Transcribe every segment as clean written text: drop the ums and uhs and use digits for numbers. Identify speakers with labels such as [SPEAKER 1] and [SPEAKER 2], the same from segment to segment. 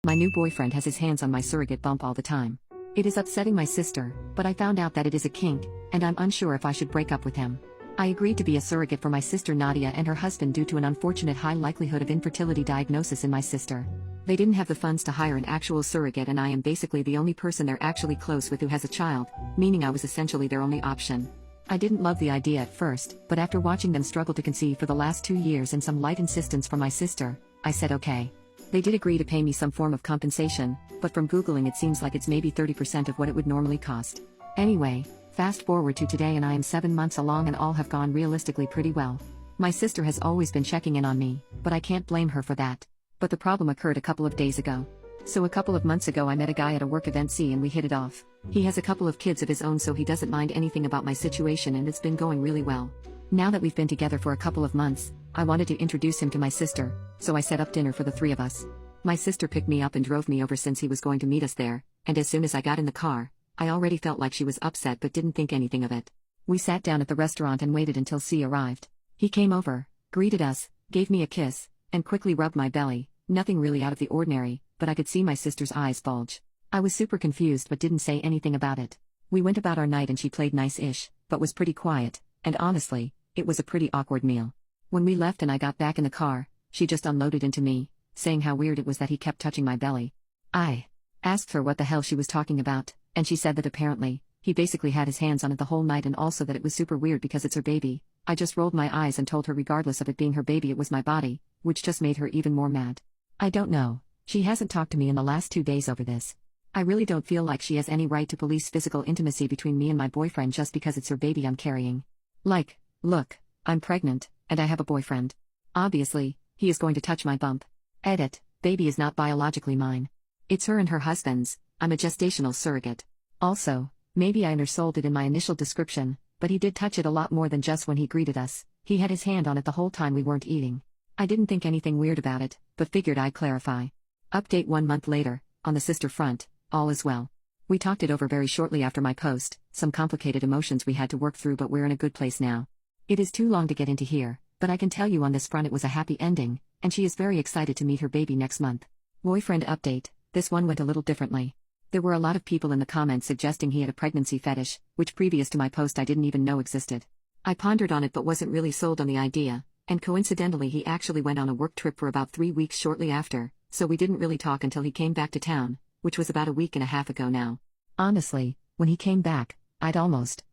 [SPEAKER 1] My new boyfriend has his hands on my surrogate bump all the time. It is upsetting my sister, but I found out that it is a kink, and I'm unsure if I should break up with him. I agreed to be a surrogate for my sister Nadia and her husband due to an unfortunate high likelihood of infertility diagnosis in my sister. They didn't have the funds to hire an actual surrogate, and I am basically the only person they're actually close with who has a child, meaning I was essentially their only option. I didn't love the idea at first, but after watching them struggle to conceive for the last 2 years and some light insistence from my sister, I said okay. They did agree to pay me some form of compensation, but from Googling it seems like it's maybe 30% of what it would normally cost. Anyway, fast forward to today and I am 7 months along and all have gone realistically pretty well. My sister has always been checking in on me, but I can't blame her for that. But the problem occurred a couple of days ago. So a couple of months ago I met a guy at a work event and we hit it off. He has a couple of kids of his own, so he doesn't mind anything about my situation and it's been going really well. Now that we've been together for a couple of months, I wanted to introduce him to my sister, so I set up dinner for the 3 of us. My sister picked me up and drove me over since he was going to meet us there, and as soon as I got in the car, I already felt like she was upset but didn't think anything of it. We sat down at the restaurant and waited until C arrived. He came over, greeted us, gave me a kiss, and quickly rubbed my belly. Nothing really out of the ordinary, but I could see my sister's eyes bulge. I was super confused but didn't say anything about it. We went about our night and she played nice-ish, but was pretty quiet, and honestly, it was a pretty awkward meal. When we left and I got back in the car, she just unloaded into me, saying how weird it was that he kept touching my belly. I asked her what the hell she was talking about, and she said that apparently, he basically had his hands on it the whole night and also that it was super weird because it's her baby. I just rolled my eyes and told her regardless of it being her baby it was my body, which just made her even more mad. I don't know. She hasn't talked to me in the last 2 days over this. I really don't feel like she has any right to police physical intimacy between me and my boyfriend just because it's her baby I'm carrying. Like, look, I'm pregnant, and I have a boyfriend. Obviously, he is going to touch my bump. Edit, baby is not biologically mine. It's her and her husband's. I'm a gestational surrogate. Also, maybe I undersold it in my initial description, but he did touch it a lot more than just when he greeted us. He had his hand on it the whole time we weren't eating. I didn't think anything weird about it, but figured I'd clarify. Update 1 month later, on the sister front, all is well. We talked it over very shortly after my post, some complicated emotions we had to work through, but we're in a good place now. It is too long to get into here, but I can tell you on this front it was a happy ending, and she is very excited to meet her baby next month. Boyfriend update, this one went a little differently. There were a lot of people in the comments suggesting he had a pregnancy fetish, which previous to my post I didn't even know existed. I pondered on it but wasn't really sold on the idea, and coincidentally he actually went on a work trip for about 3 weeks shortly after, so we didn't really talk until he came back to town, which was about a week and a half ago now. Honestly, when he came back, I'd almost,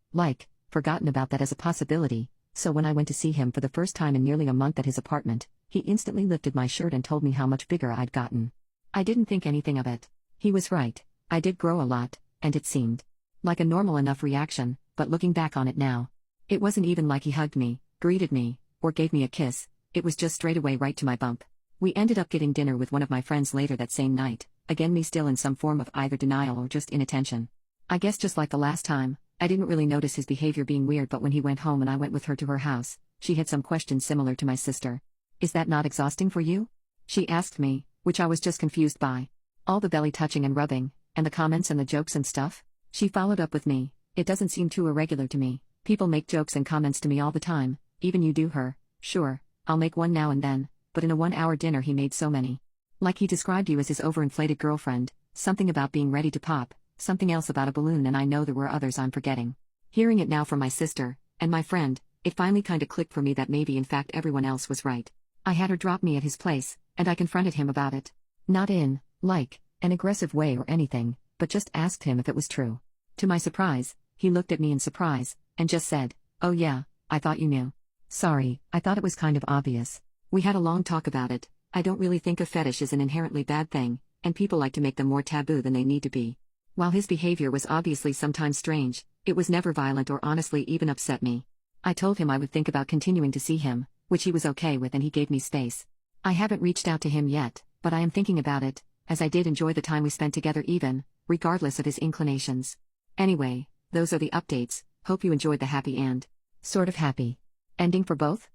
[SPEAKER 1] forgotten about that as a possibility, so when I went to see him for the first time in nearly a month at his apartment, he instantly lifted my shirt and told me how much bigger I'd gotten. I didn't think anything of it. He was right. I did grow a lot, and it seemed like a normal enough reaction, but looking back on it now, it wasn't even like he hugged me, greeted me, or gave me a kiss. It was just straight away right to my bump. We ended up getting dinner with one of my friends later that same night, again me still in some form of either denial or just inattention. I guess just like the last time, I didn't really notice his behavior being weird, but when he went home and I went with her to her house, she had some questions similar to my sister. Is that not exhausting for you? She asked me, which I was just confused by. All the belly touching and rubbing, and the comments and the jokes and stuff? She followed up with me, it doesn't seem too irregular to me. People make jokes and comments to me all the time, even you do her. Sure, I'll make one now and then, but in a 1-hour dinner he made so many. Like he described you as his overinflated girlfriend, something about being ready to pop, something else about a balloon, and I know there were others I'm forgetting. Hearing it now from my sister, and my friend, it finally kinda clicked for me that maybe in fact everyone else was right. I had her drop me at his place, and I confronted him about it. Not in, an aggressive way or anything, but just asked him if it was true. To my surprise, he looked at me in surprise, and just said, "Oh yeah, I thought you knew." Sorry, I thought it was kind of obvious. We had a long talk about it. I don't really think a fetish is an inherently bad thing, and people like to make them more taboo than they need to be. While his behavior was obviously sometimes strange, it was never violent or honestly even upset me. I told him I would think about continuing to see him, which he was okay with, and he gave me space. I haven't reached out to him yet, but I am thinking about it, as I did enjoy the time we spent together even, regardless of his inclinations. Anyway, those are the updates. Hope you enjoyed the happy and sort of happy ending for both.